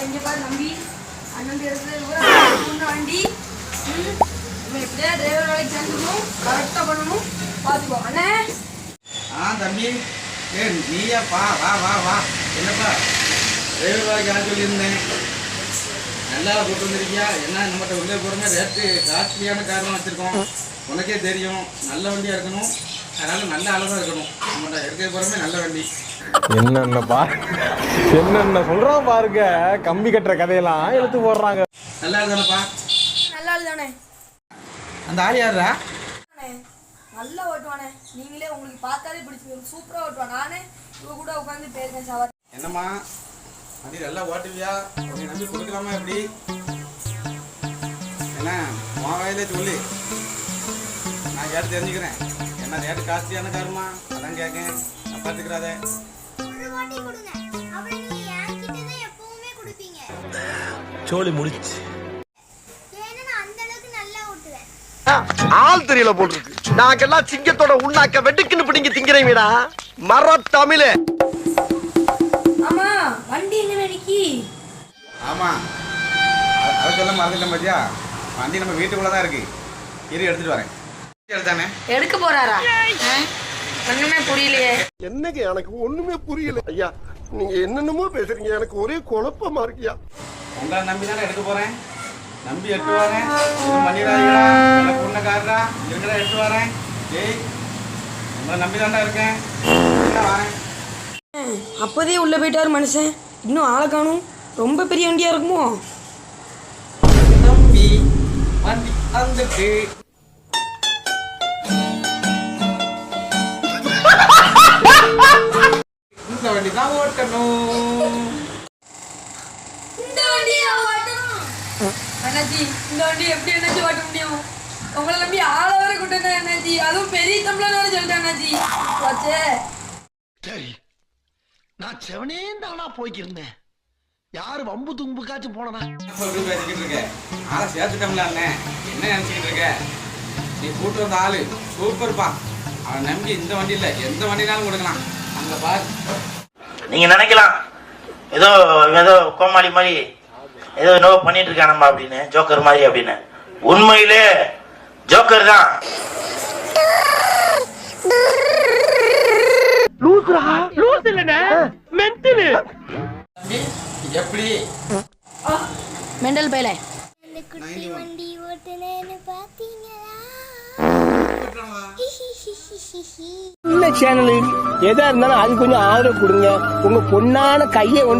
இங்க பாரு நம்பி அண்ணன் பேருக்கு வண்டி எப்படியா டிரைவர் வேலைக்கு சேர்ந்துக்கணும், கரெக்டாக பண்ணணும், பார்த்துக்கோ அண்ணே. தம்பி நீயாப்பா, வா வா வா. என்னப்பா டிரைவர் வேலைக்கு நான் சொல்லியிருந்தேன், நல்லா போட்டு வந்துருக்கியா? என்ன நம்மகிட்ட உள்ளே போகிறோமே ரேட்டு காஸ்ட்லியான காரணம் வச்சுருக்கோம், உனக்கே தெரியும். நல்ல வண்டியாக இருக்கணும், அதனால் நல்ல அளவாக இருக்கணும். நம்மகிட்ட எடுக்க போகிறோமே நல்ல வண்டி. என்னென்னப்பா என்னென்ன சொல்றான் பாருங்க. கம்பி கட்டுற கதையெல்லாம் எடுத்து போடுறாங்க. நல்லா இருக்குதானப்பா? நல்லா தானே. அந்த ஆள் யாரா? நல்லா ஓட்டுவானே, நீங்களே உங்களுக்கு பார்த்தாலே பிடிச்சிருக்கு, சூப்பராக ஓட்டுவான். நானே இவ கூட உட்காந்து பேருக்கேன் சவாரி. என்னம்மா வண்டி நல்லா ஓட்டுவியா? நீ நம்பி கொடுக்கலாமா? எப்படி என்ன உன் வயலே சொல்லு, நான் கேட்டு தெரிஞ்சுக்கிறேன். என்ன ரேட்டு காஸ்ட்லியான காருமா, அதான் கேட்கேன். நான் பார்த்துக்கிறாதே. சோலி முடிச்சு ஆள் தெரியல போல் இருக்கு. நாங்கெல்லாம் சிங்கத்தோட உண்ணாக்க வெட்டுக்குன்னு பிடிங்க திங்கிறீங்கடா மர தமிழே. ஆமா வண்டி எங்க வேலைக்கு? ஆமா அதை சொல்ல மறந்துட்டேன் பாத்தியா. வண்டி நம்ம வீட்டுக்குள்ள தான் இருக்கு, இரு எடுத்துட்டு வரேன். எடுத்தானே எடுக்க போறாரா? ஒண்ணுமே புரியலையே. என்னங்க எனக்கு ஒண்ணுமே புரியல ஐயா. நீங்க என்னென்னமோ பேசுறீங்க, எனக்கு ஒரே குழப்பமா இருக்கியா. உங்களை நம்பி தானே எடுக்க போறேன். நம்பி எட்டு வரேன், பண்ணிடாதீங்களா? எனக்கு உன்ன காரா இருக்கிற எட்டு வரேன். ஏய் உங்களை நம்பி தாண்டா இருக்கேன், வரேன். அப்போதே உள்ள போயிட்டாரு மனுஷன், இன்னும் ஆளை காணும். ரொம்ப பெரிய வண்டியா இருக்குமோ? நம்பி வண்டி வந்துட்டு இந்த வண்டி தான் ஓட்டணும். இந்த வண்டியா ஓட்டணும்? அண்ணாச்சி இந்த வண்டி எப்படி அண்ணாச்சி ஓட்ட முடியும்? உங்களை நம்பி ஆளை வர கூட்டேன் அண்ணாச்சி, அதுவும் பெரிய தம்பளை வேற சொல்லிட்டேன் அண்ணாச்சி. வச்சே சரி, நான் செவனே தானா போய்க்கிருந்தேன். யாரு வம்பு தும்புக்காச்சும் போனனா சொல்லி பேசிக்கிட்டு இருக்க? ஆளை சேர்த்துட்டோம்ல அண்ணே, என்ன நினைச்சுக்கிட்டு இருக்க? நீ கூட்டு வந்த ஆளு சூப்பர்ப்பா. அவன் நம்பி இந்த வண்டி இல்லை எந்த வண்டினாலும் கொடுக்கலாம். அங்க பாரு. நீங்க நினைக்கலாம் ஏதோ ஏதோ கோமாளி மாதிரி ஏதோ என்னவோ பண்ணிட்டு இருக்கானம்மா அப்படின்னு, ஜோக்கர் மாதிரி அப்படின்னு. உண்மையிலே ஜோக்கர் தான். எப்படி மெண்டல் பையல வண்டி ஓட்டுனேன்னு பாத்தீங்களா? சேனல் எதா இருந்தாலும் அது கொஞ்சம் ஆதரவு கொடுங்க. உங்க பொண்ணான கையை கொண்டு